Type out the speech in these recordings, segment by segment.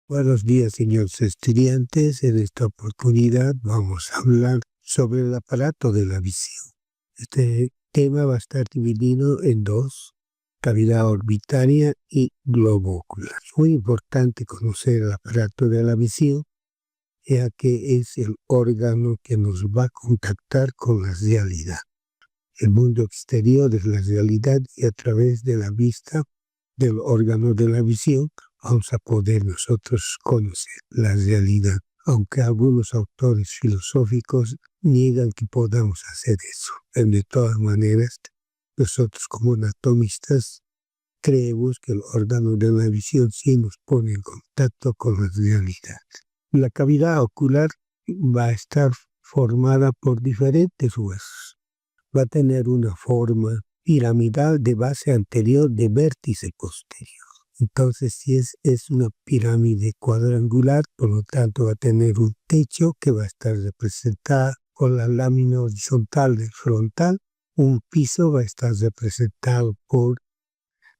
Buenos días, señores estudiantes. En esta oportunidad vamos a hablar sobre el aparato de la visión. Este tema va a estar dividido en dos: cavidad orbitaria y globo ocular. Es muy importante conocer el aparato de la visión, ya que es el órgano que nos va a contactar con la realidad. El mundo exterior es la realidad y a través de la vista del órgano de la visión vamos a poder nosotros conocer la realidad, aunque algunos autores filosóficos niegan que podamos hacer eso. De todas maneras, nosotros como anatomistas creemos que el órgano de la visión sí nos pone en contacto con la realidad. La cavidad ocular va a estar formada por diferentes huesos. Va a tener una forma piramidal de base anterior de vértice posterior. Entonces, si es una pirámide cuadrangular, por lo tanto va a tener un techo que va a estar representada por la lámina horizontal del frontal. Un piso va a estar representado por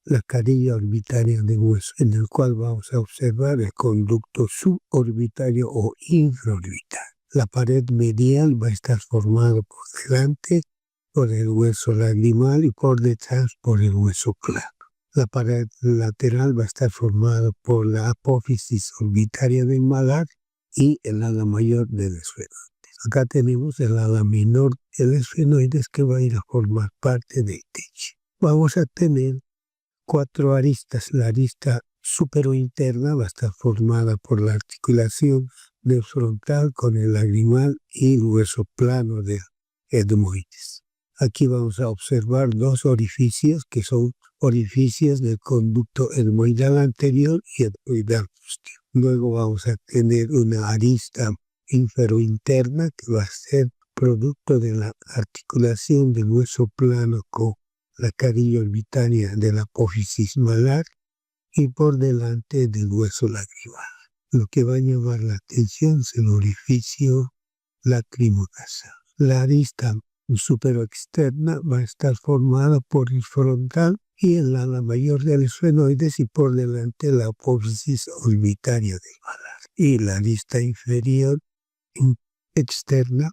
la carilla orbitaria de hueso, en el cual vamos a observar el conducto suborbitario o infraorbital. La pared medial va a estar formada por delante por el hueso lagrimal y por detrás por el hueso clavo. La pared lateral va a estar formada por la apófisis orbitaria del malar y el ala mayor del esfenoides. Acá tenemos el ala menor del esfenoides que va a ir a formar parte del techo. Vamos a tener 4 aristas. La arista superointerna va a estar formada por la articulación del frontal con el lagrimal y el hueso plano del etmoides. Aquí vamos a observar 2 orificios que son orificios del conducto etmoidal anterior y etmoidal posterior. Luego vamos a tener una arista inferointerna que va a ser producto de la articulación del hueso plano con la carilla orbitaria de la apófisis malar y por delante del hueso lagrimal. Lo que va a llamar la atención es el orificio lacrimonasal. La arista superoexterna va a estar formada por el frontal y el ala mayor del esfenoides y por delante la apófisis orbitaria del malar. Y la arista inferior externa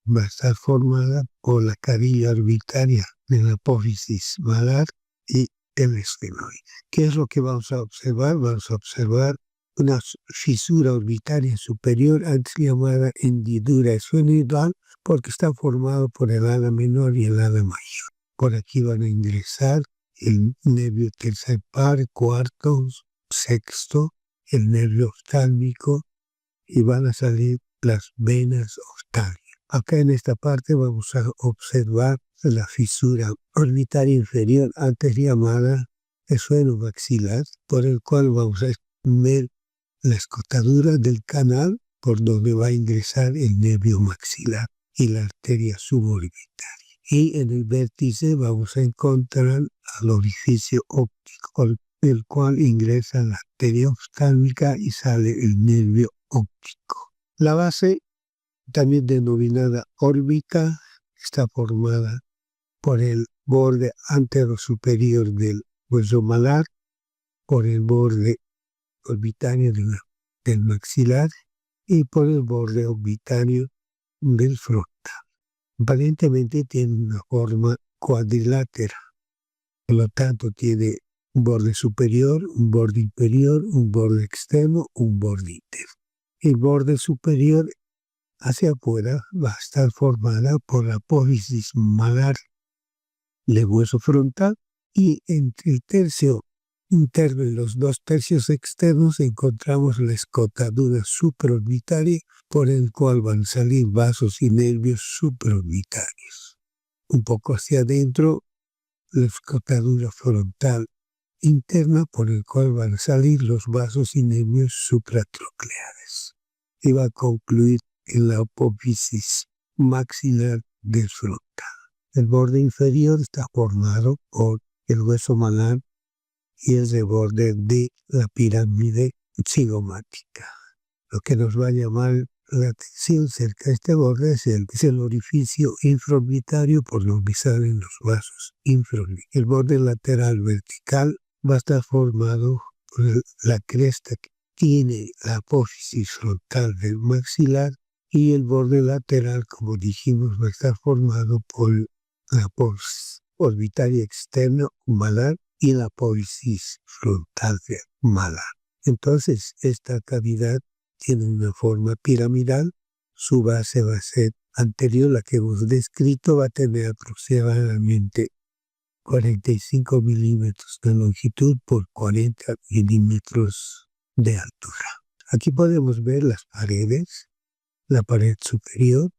va a estar formada por la carilla orbitaria de la apófisis malar y el esfenoide. ¿Qué es lo que vamos a observar? Vamos a observar una fisura orbitaria superior, antes llamada hendidura esfenoidal, porque está formado por el ala menor y el ala mayor. Por aquí van a ingresar el nervio tercer par, cuarto, sexto, el nervio oftálmico y van a salir las venas oftálmicas. Acá en esta parte vamos a observar la fisura orbitaria inferior, antes llamada esfenomaxilar, por el cual vamos a ver la escotadura del canal por donde va a ingresar el nervio maxilar y la arteria suborbitaria. Y en el vértice vamos a encontrar al orificio óptico, el cual ingresa la arteria oftálmica y sale el nervio óptico. La base, también denominada órbita, está formada por el borde anterosuperior del hueso malar, por el borde orbitario del maxilar y por el borde orbitario del frontal. Aparentemente tiene una forma cuadrilátera, por lo tanto tiene un borde superior, un borde inferior, un borde externo, un borde interno. El borde superior hacia afuera va a estar formada por la apófisis malar del hueso frontal y entre el tercio interno y los 2 tercios externos encontramos la escotadura supraorbitaria por el cual van a salir vasos y nervios supraorbitarios. Un poco hacia adentro, la escotadura frontal interna por el cual van a salir los vasos y nervios supratrocleares. Y va a concluir en la apófisis maxilar del frontal. El borde inferior está formado por el hueso malar y el reborde de la pirámide cigomática. Lo que nos va a llamar la tensión cerca de este borde es el orificio infraorbitario por donde salen los vasos infraorbitarios. El borde lateral vertical va a estar formado por la cresta que tiene la apófisis frontal del maxilar, y el borde lateral, como dijimos, va a estar formado por la apófisis orbitaria externa malar y la apófisis frontal malar. Entonces, esta cavidad tiene una forma piramidal, su base va a ser anterior, la que hemos descrito, va a tener aproximadamente 45 milímetros de longitud por 40 milímetros de altura. Aquí podemos ver las paredes, la pared superior,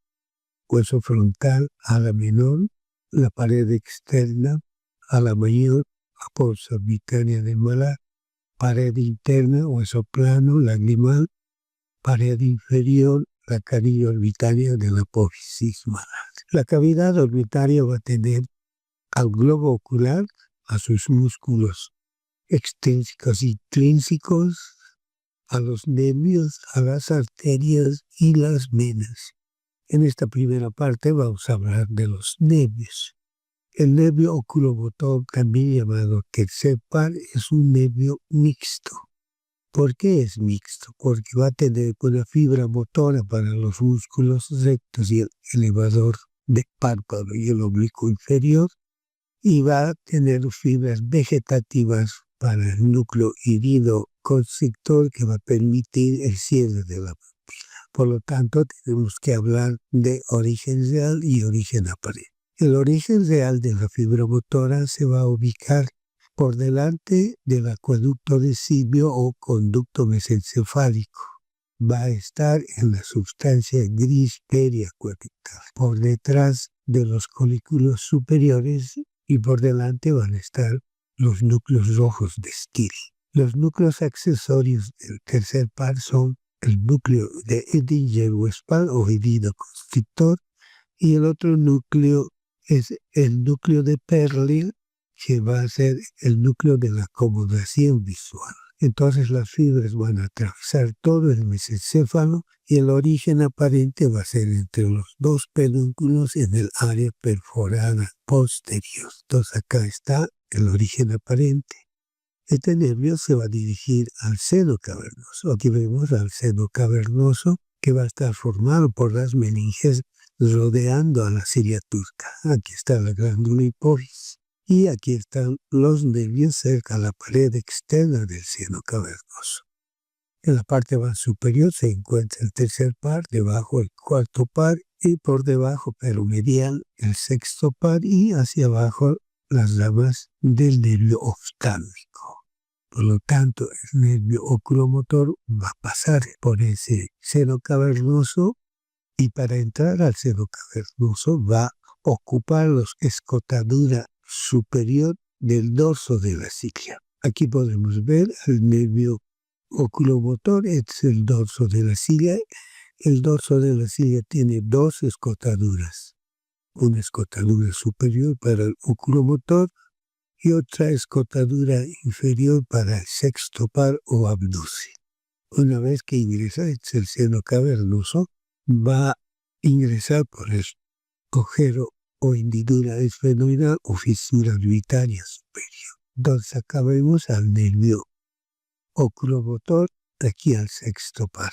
hueso frontal, ala menor, la pared externa, ala mayor, apófisis orbitaria del malar, pared interna, hueso plano, lagrimal, pared inferior, la carilla orbitaria de la apófisis malar. La cavidad orbitaria va a tener al globo ocular, a sus músculos extrínsecos y intrínsecos, a los nervios, a las arterias y las venas. En esta primera parte vamos a hablar de los nervios. El nervio oculomotor, también llamado tercer par, es un nervio mixto. ¿Por qué es mixto? Porque va a tener una fibra motora para los músculos rectos y el elevador de párpado y el oblicuo inferior, y va a tener fibras vegetativas para el núcleo irido constrictor que va a permitir el cierre de la pupila. Por lo tanto, tenemos que hablar de origen real y origen aparente. El origen real de la fibra motora se va a ubicar por delante del acueducto de Silvio o conducto mesencefálico. Va a estar en la sustancia gris periacueductal, por detrás de los colículos superiores, y por delante van a estar los núcleos rojos de Still. Los núcleos accesorios del tercer par son el núcleo de Edinger-Westphal o irido-constrictor, y el otro núcleo es el núcleo de Perlin, que va a ser el núcleo de la acomodación visual. Entonces las fibras van a atravesar todo el mesencéfalo y el origen aparente va a ser entre los dos pedúnculos en el área perforada posterior. Entonces acá está el origen aparente. Este nervio se va a dirigir al seno cavernoso. Aquí vemos al seno cavernoso que va a estar formado por las meninges rodeando a la cilia turca. Aquí está la glándula hipófisis. Y aquí están los nervios cerca a la pared externa del seno cavernoso. En la parte más superior se encuentra el tercer par, debajo el cuarto par, y por debajo, pero medial, el sexto par, y hacia abajo las ramas del nervio oftálmico. Por lo tanto, el nervio oculomotor va a pasar por ese seno cavernoso, y para entrar al seno cavernoso va a ocupar la escotadura superior del dorso de la cilia. Aquí podemos ver el nervio oculomotor, es el dorso de la cilia. El dorso de la cilia tiene dos escotaduras. Una escotadura superior para el oculomotor y otra escotadura inferior para el sexto par o abducen. Una vez que ingresa el seno cavernoso, va a ingresar por el agujero o hendidura esfenoidal o fisura orbitaria superior. Entonces acá vemos al nervio oculomotor, aquí al sexto par.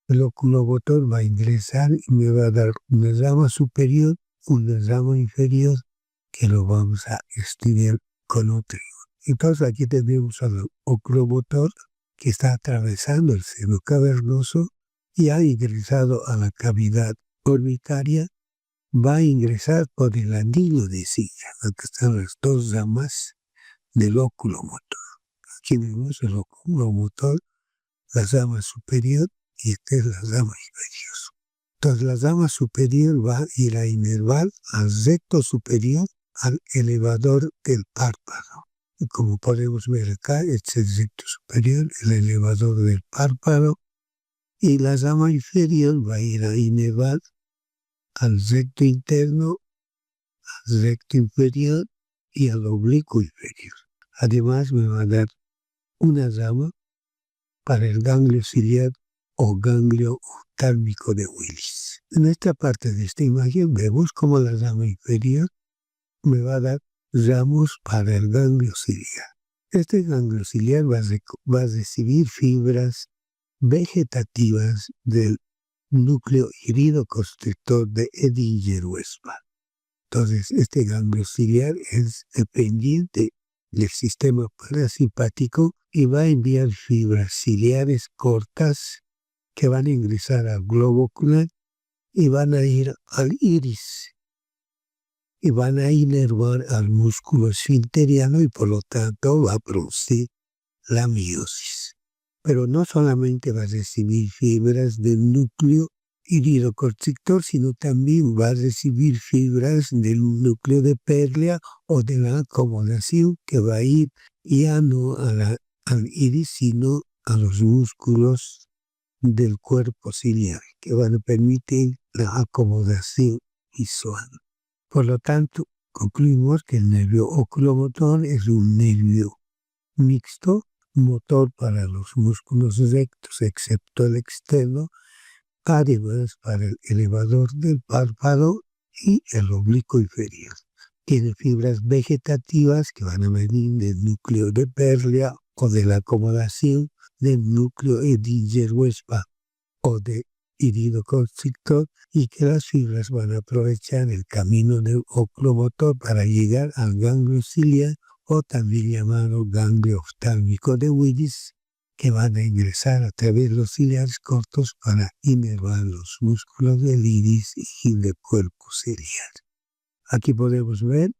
El oculomotor va a ingresar y me va a dar una rama superior, una rama inferior, que lo vamos a estudiar con otro. Entonces aquí tenemos al oculomotor que está atravesando el seno cavernoso y ha ingresado a la cavidad orbitaria. Va a ingresar por el anillo de cilia. Aquí están las dos ramas del oculomotor. Aquí vemos el oculomotor, la rama superior, y esta es la rama inferior. Entonces la rama superior va a ir a inervar al recto superior, al elevador del párpado. Y como podemos ver acá, este es el recto superior, el elevador del párpado, y la rama inferior va a ir a inervar al recto interno, al recto inferior y al oblicuo inferior. Además me va a dar una rama para el ganglio ciliar o ganglio oftálmico de Willis. En esta parte de esta imagen vemos cómo la rama inferior me va a dar ramos para el ganglio ciliar. Este ganglio ciliar va a recibir fibras vegetativas del núcleo iridoconstrictor de Edinger-Westphal. Entonces, este ganglio ciliar es dependiente del sistema parasimpático y va a enviar fibras ciliares cortas que van a ingresar al globo ocular y van a ir al iris y van a inervar al músculo esfinteriano y por lo tanto va a producir la miosis. Pero no solamente va a recibir fibras del núcleo iridoconstrictor, sino también va a recibir fibras del núcleo de Pérlea o de la acomodación que va a ir ya no al iris, sino a los músculos del cuerpo ciliar, que van a permitir la acomodación visual. Por lo tanto, concluimos que el nervio oculomotor es un nervio mixto, motor para los músculos rectos, excepto el externo, además para el elevador del párpado y el oblicuo inferior. Tiene fibras vegetativas que van a venir del núcleo de Pérlea o de la acomodación del núcleo Edinger-Westphal o de iridoconstrictor, y que las fibras van a aprovechar el camino del oculomotor para llegar al ganglio ciliar o también llamado ganglio oftálmico de Willis, que van a ingresar a través de los ciliares cortos para inervar los músculos del iris y del cuerpo ciliar. Aquí podemos ver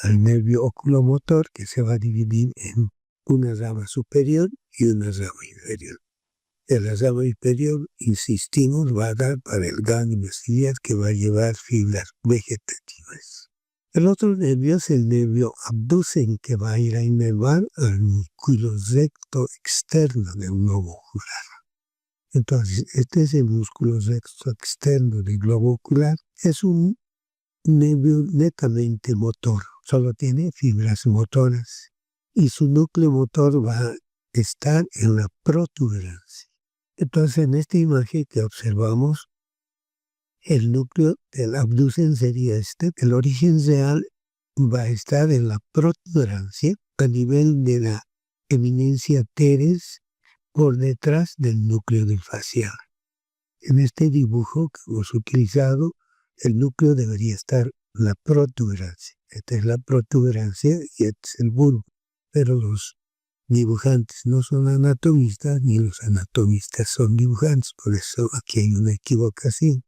al nervio oculomotor, que se va a dividir en una rama superior y una rama inferior. En la rama inferior, insistimos, va a dar para el ganglio ciliar, que va a llevar fibras vegetativas. El otro nervio es el nervio abducen, que va a ir a inervar al músculo recto externo del globo ocular. Entonces, este es el músculo recto externo del globo ocular. Es un nervio netamente motor, solo tiene fibras motoras y su núcleo motor va a estar en la protuberancia. Entonces, en esta imagen que observamos, el núcleo del abducen sería este. El origen real va a estar en la protuberancia a nivel de la eminencia teres por detrás del núcleo del facial. En este dibujo que hemos utilizado, el núcleo debería estar en la protuberancia. Esta es la protuberancia y este es el bulbo. Pero los dibujantes no son anatomistas, ni los anatomistas son dibujantes, por eso aquí hay una equivocación.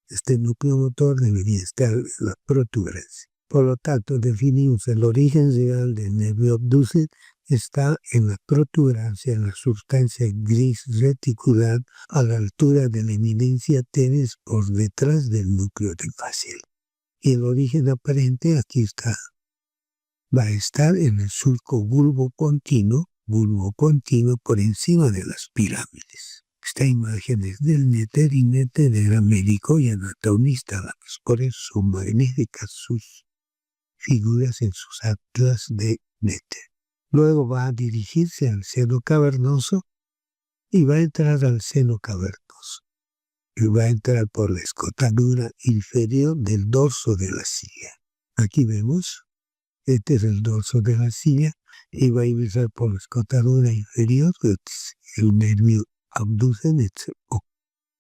Este núcleo motor debería estar en la protuberancia. Por lo tanto, definimos el origen real del nervio abducen está en la protuberancia, en la sustancia gris reticular a la altura de la eminencia teres por detrás del núcleo del facial. Y el origen aparente aquí está. Va a estar en el surco bulbopontino por encima de las pirámides. Esta imagen es del Netter, y Netter era médico y anatomista, por eso son magníficas sus figuras en sus atlas de Netter. Luego va a dirigirse al seno cavernoso y va a entrar al seno cavernoso. Y va a entrar por la escotadura inferior del dorso de la silla. Aquí vemos, este es el dorso de la silla, y va a ingresar por la escotadura inferior, el nervio abducen, es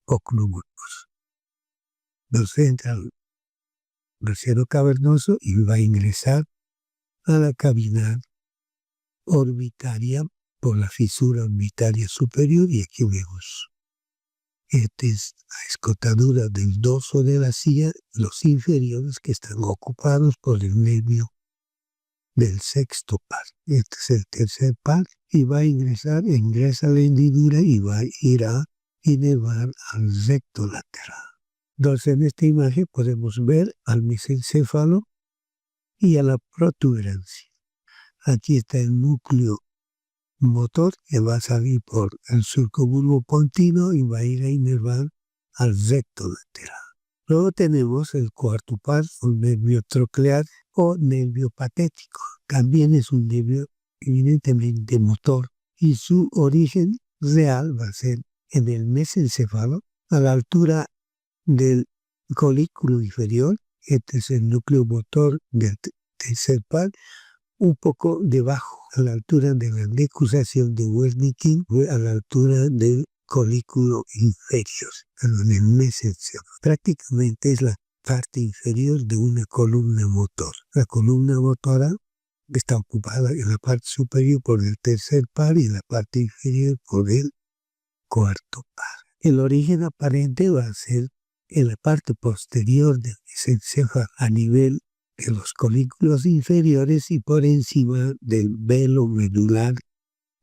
oculomotor. Entonces entra al seno cavernoso y va a ingresar a la cavidad orbitaria por la fisura orbitaria superior, y aquí vemos. Esta es la escotadura del dorso de la silla, los inferiores que están ocupados por el nervio del sexto par. Este es el tercer par y va a ingresa a la hendidura y va a ir a inervar al recto lateral. Entonces, en esta imagen podemos ver al mesencéfalo y a la protuberancia. Aquí está el núcleo motor que va a salir por el surco bulbopontino y va a ir a inervar al recto lateral. Luego tenemos el cuarto par, un nervio troclear o nervio patético. También es un nervio evidentemente motor y su origen real va a ser en el mesencéfalo, a la altura del colículo inferior. Este es el núcleo motor del tercer par, un poco debajo, a la altura de la decusación de Wernicke, a la altura del colículo inferior, en el mesencéfalo. Prácticamente es la parte inferior de una columna motor. La columna motora está ocupada en la parte superior por el tercer par y en la parte inferior por el cuarto par. El origen aparente va a ser en la parte posterior del mesencéfalo, a nivel de los colículos inferiores y por encima del velo medular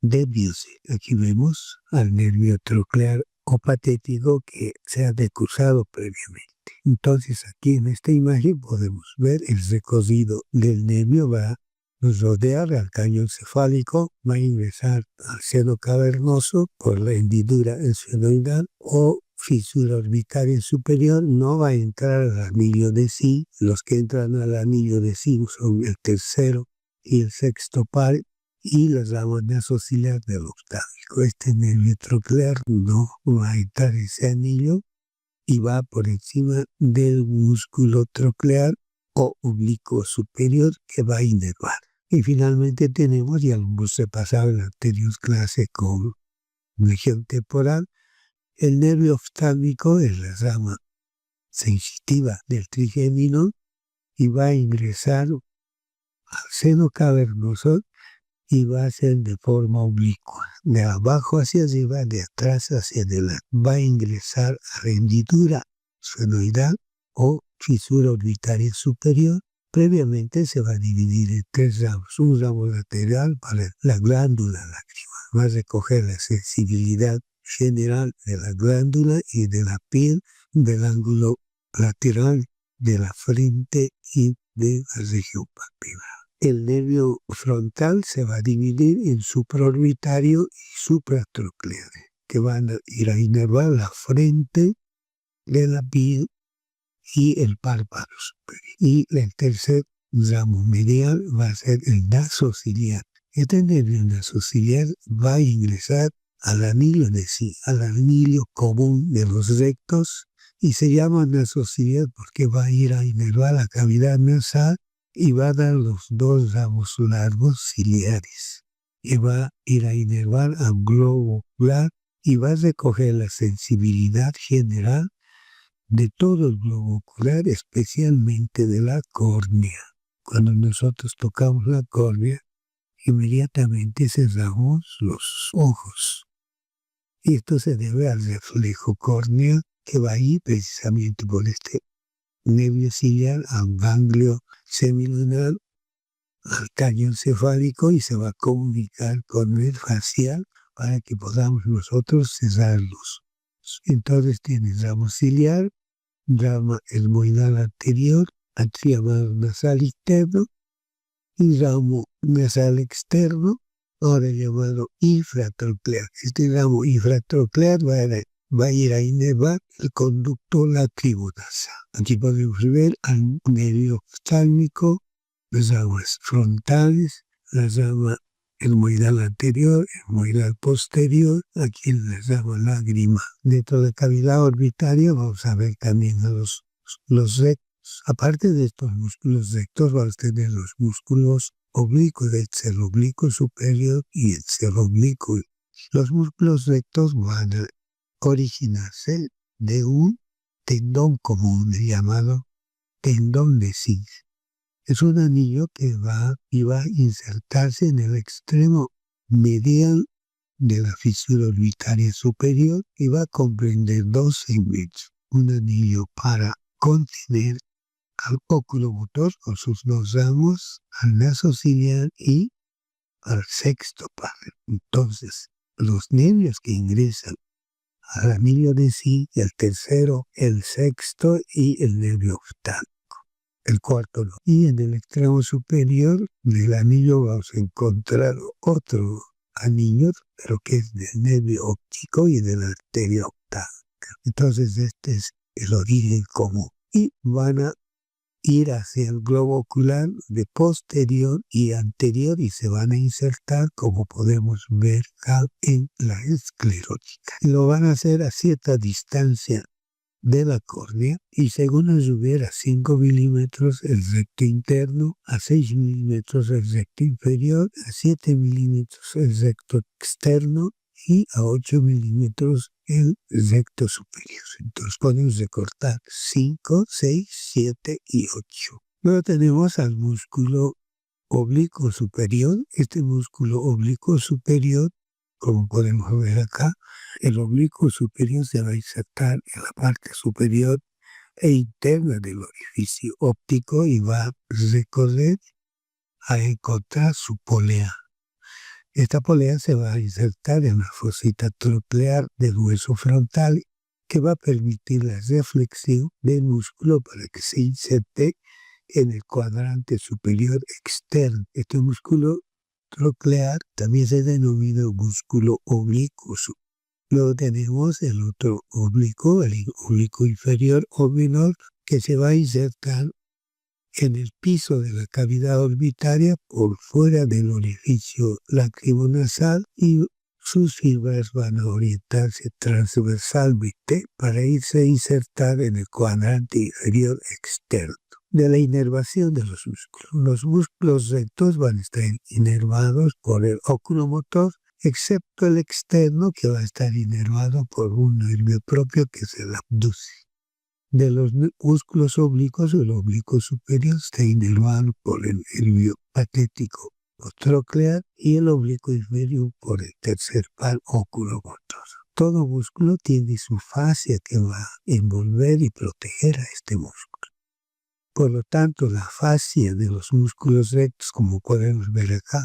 de Biusi. Aquí vemos al nervio troclear o patético que se ha decusado previamente. Entonces aquí en esta imagen podemos ver el recorrido del nervio. Va a rodear al cañón cefálico, va a ingresar al seno cavernoso por la hendidura esfenoidal o fisura orbitaria superior, no va a entrar al anillo de sí. Los que entran al anillo de sí son el tercero y el sexto par y la rama nasociliar del octávico. Este nervio troclear no va a entrar en ese anillo y va por encima del músculo troclear o oblicuo superior que va a inervar. Y finalmente tenemos, ya lo hemos repasado en la anterior clase con región temporal, el nervio oftálmico es la rama sensitiva del trigémino y va a ingresar al seno cavernoso y va a ser de forma oblicua, de abajo hacia arriba, de atrás hacia adelante. Va a ingresar a la hendidura sfenoidal o fisura orbitaria superior. Previamente se va a dividir en tres ramos. Un ramo lateral para la glándula lacrimal. Va a recoger la sensibilidad general de la glándula y de la piel, del ángulo lateral de la frente y de la región papilar. El nervio frontal se va a dividir en supraorbitario y supratroclear, que van a ir a inervar la frente de la piel y el párpado superior. Y el tercer ramo medial va a ser el nasociliar. Este nervio nasociliar va a ingresar al anillo de sí, al anillo común de los rectos, y se llama nasociliar porque va a ir a inervar la cavidad nasal y va a dar los dos ramos largos ciliares. Y va a ir a inervar al globo ocular y va a recoger la sensibilidad general de todo el globo ocular, especialmente de la córnea. Cuando nosotros tocamos la córnea, inmediatamente cerramos los ojos. Y esto se debe al reflejo córneo que va a ir precisamente por este nervio ciliar al ganglio semilunar, al cañón cefálico, y se va a comunicar con el facial para que podamos nosotros cerrarlos. Entonces tiene ramo ciliar, rama etmoidal anterior, llamado nasal interno, y ramo nasal externo, ahora llamado infratroclear. Este ramo infratroclear va a ir a inervar el conducto lacrimodasa. Aquí podemos ver al nervio oftálmico, las ramas frontales, la rama etmoidal anterior, etmoidal posterior, aquí en la rama lágrima. Dentro de la cavidad orbitaria vamos a ver también a los rectos. Aparte de estos músculos rectos, vamos a tener los músculos oblicuos, el cerro oblicuo superior y el cerro oblicuo. Los músculos rectos van a originarse de un tendón común llamado tendón de Cis. Es un anillo que va a insertarse en el extremo medial de la fisura orbitaria superior y va a comprender dos segmentos. Un anillo para contener al oculomotor con sus dos ramos, al nasociliar y al sexto par. Entonces, los nervios que ingresan al anillo de sí, el tercero, el sexto y el nervio oftálmico, el cuarto no. Y en el extremo superior del anillo vamos a encontrar otro anillo, pero que es del nervio óptico y de la arteria oftálmica. Entonces este es el origen común. Y van a ir hacia el globo ocular de posterior y anterior y se van a insertar, como podemos ver acá, en la esclerótica. Lo van a hacer a cierta distancia de la córnea y según a 5 milímetros el recto interno, a 6 milímetros el recto inferior, a 7 milímetros el recto externo y a 8 milímetros el recto superior. Entonces podemos recortar 5, 6, 7 y 8. Luego tenemos al músculo oblicuo superior. Este músculo oblicuo superior, como podemos ver acá, el oblicuo superior se va a insertar en la parte superior e interna del orificio óptico y va a recorrer a encontrar su polea. Esta polea se va a insertar en la fosita troclear del hueso frontal que va a permitir la reflexión del músculo para que se inserte en el cuadrante superior externo. Este músculo troclear también se denomina músculo oblicuo. Luego tenemos el otro oblicuo, el oblicuo inferior o menor, que se va a insertar en el piso de la cavidad orbitaria por fuera del orificio lacrimonasal y sus fibras van a orientarse transversalmente para irse a insertar en el cuadrante inferior externo. De la inervación de los músculos. Los músculos rectos van a estar inervados por el oculomotor, excepto el externo que va a estar inervado por un nervio propio que es el abduce. De los músculos oblicuos, el oblicuo superior está inervado por el nervio patético o troclear y el oblicuo inferior por el tercer par oculomotor. Todo músculo tiene su fascia que va a envolver y proteger a este músculo. Por lo tanto, la fascia de los músculos rectos, como podemos ver acá,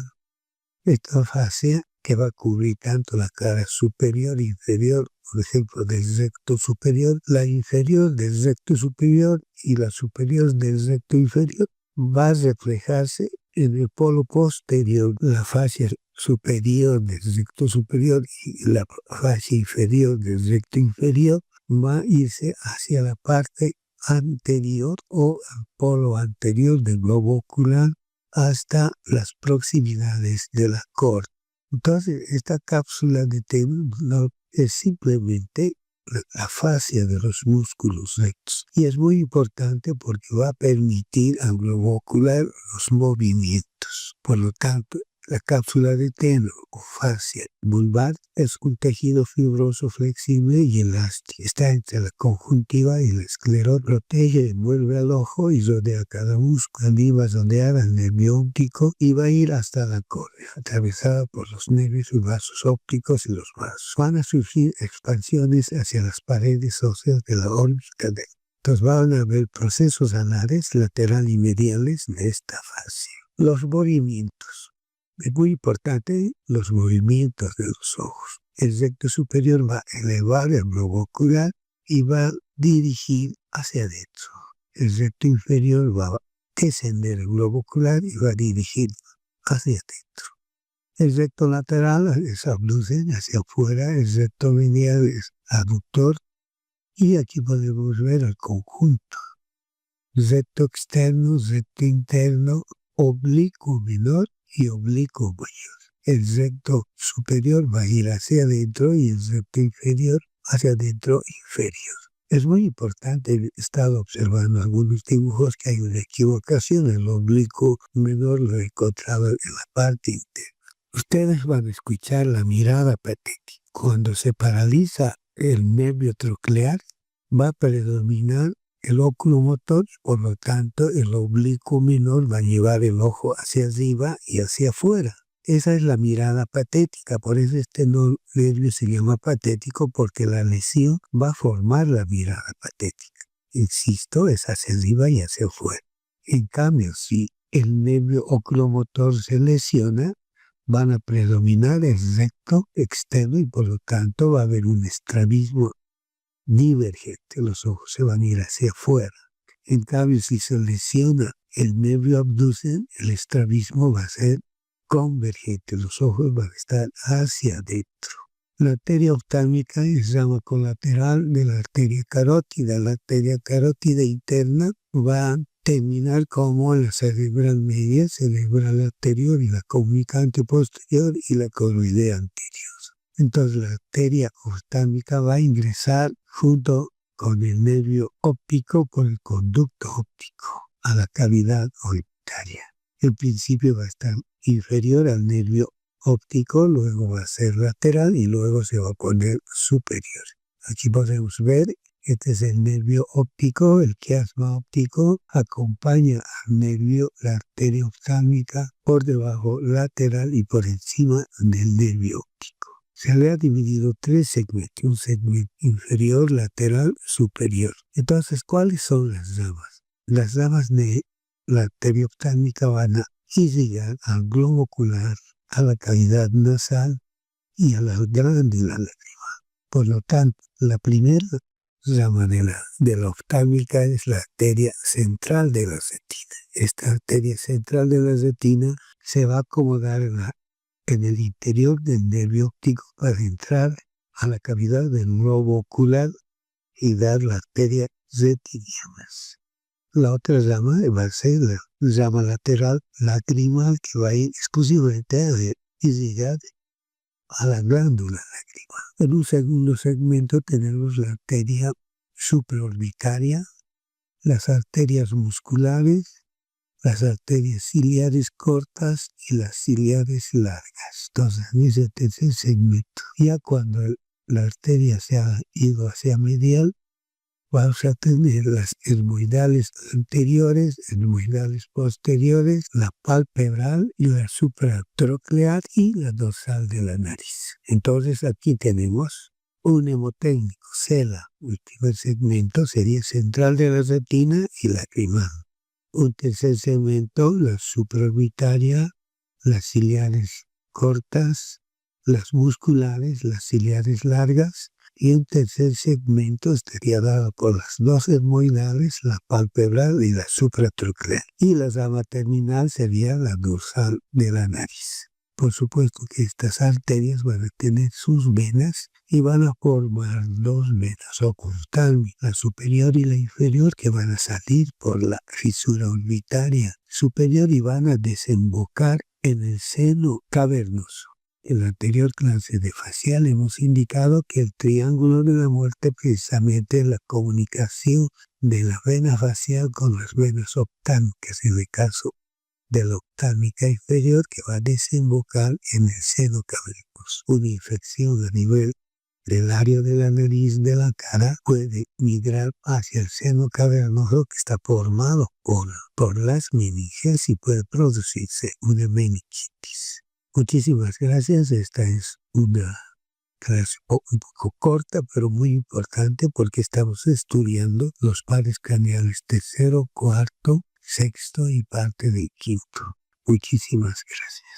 esta fascia que va a cubrir tanto la cara superior e inferior, por ejemplo, del recto superior, la inferior del recto superior y la superior del recto inferior, va a reflejarse en el polo posterior. La fascia superior del recto superior y la fascia inferior del recto inferior va a irse hacia la parte anterior o al polo anterior del globo ocular hasta las proximidades de la córnea. Entonces, esta cápsula de tema no es simplemente la fascia de los músculos rectos. Y es muy importante porque va a permitir al globo ocular los movimientos. Por lo tanto, la cápsula de Tenno o fascia vulvar es un tejido fibroso, flexible y elástico. Está entre la conjuntiva y la esclerótica. Protege, envuelve al ojo y rodea cada músculo. Allí va a rodear al nervio óptico y va a ir hasta la córnea, atravesada por los nervios y vasos ópticos y los vasos. Van a surgir expansiones hacia las paredes óseas de la órbita. Entonces van a haber procesos anales, lateral y mediales de esta fascia. Los movimientos. Es muy importante los movimientos de los ojos. El recto superior va a elevar el globo ocular y va a dirigir hacia adentro. El recto inferior va a descender el globo ocular y va a dirigir hacia adentro. El recto lateral es abducen hacia afuera, el recto medial es aductor y aquí podemos ver el conjunto. Recto externo, recto interno, oblicuo menor y oblicuo mayor. El recto superior va a ir hacia adentro y el recto inferior hacia adentro inferior. Es muy importante, he estado observando algunos dibujos que hay una equivocación. El oblicuo menor lo he encontrado en la parte interna. Ustedes van a escuchar la mirada patética. Cuando se paraliza el nervio troclear, va a predominar el oculomotor, por lo tanto el oblicuo menor va a llevar el ojo hacia arriba y hacia afuera. Esa es la mirada patética, por eso este nervio se llama patético, porque la lesión va a formar la mirada patética. Insisto, es hacia arriba y hacia afuera. En cambio, si el nervio oculomotor se lesiona, van a predominar el recto externo y por lo tanto va a haber un estrabismo divergente, los ojos se van a ir hacia afuera. En cambio, si se lesiona el nervio abducen, el estrabismo va a ser convergente, los ojos van a estar hacia adentro. La arteria oftálmica es rama colateral de la arteria carótida. La arteria carótida interna va terminar como la cerebral media, cerebral anterior y la comunicante posterior y la coroidea anterior. Entonces la arteria oftálmica va a ingresar junto con el nervio óptico por el conducto óptico a la cavidad orbitaria. El principio va a estar inferior al nervio óptico, luego va a ser lateral y luego se va a poner superior. Aquí podemos ver, este es el nervio óptico, el quiasma óptico acompaña al nervio, la arteria oftálmica, por debajo lateral y por encima del nervio óptico. Se le ha dividido tres segmentos, un segmento inferior, lateral, superior. Entonces, ¿cuáles son las ramas? Las ramas de la arteria oftálmica van a irrigar al globo ocular, a la cavidad nasal y a la glándula lacrimal. Por lo tanto, la primera rama de la oftálmica es la arteria central de la retina. Esta arteria central de la retina se va a acomodar en el interior del nervio óptico para entrar a la cavidad del globo ocular y dar la arteria retiniana. La otra rama va a ser la rama lateral lacrimal que va a ir exclusivamente a irrigar a la glándula lacrimal. En un segundo segmento tenemos la arteria supraorbitaria, las arterias musculares, las arterias ciliares cortas y las ciliares largas. Entonces, en ese tercer segmento, ya cuando la arteria se ha ido hacia medial, vamos a tener las etmoidales anteriores, etmoidales posteriores, la palpebral y la supratroclear y la dorsal de la nariz. Entonces aquí tenemos un hemotécnico, cela. El primer segmento sería central de la retina y lacrimal. Un tercer segmento, la supraorbitaria, las ciliares cortas, las musculares, las ciliares largas. Y un tercer segmento estaría dado por las dos etmoidales, la palpebral y la supratroclear. Y la rama terminal sería la dorsal de la nariz. Por supuesto que estas arterias van a tener sus venas y van a formar dos venas ocultálmicas, la superior y la inferior, que van a salir por la fisura orbitaria superior y van a desembocar en el seno cavernoso. En la anterior clase de facial hemos indicado que el triángulo de la muerte precisamente es la comunicación de la vena facial con las venas oftálmicas, en el caso de la oftálmica inferior, que va a desembocar en el seno cavernoso. Una infección a nivel del área de la nariz de la cara puede migrar hacia el seno cavernoso que está formado por las meninges y puede producirse una meningitis. Muchísimas gracias. Esta es una clase un poco corta, pero muy importante porque estamos estudiando los pares craneales tercero, cuarto, sexto y parte del quinto. Muchísimas gracias.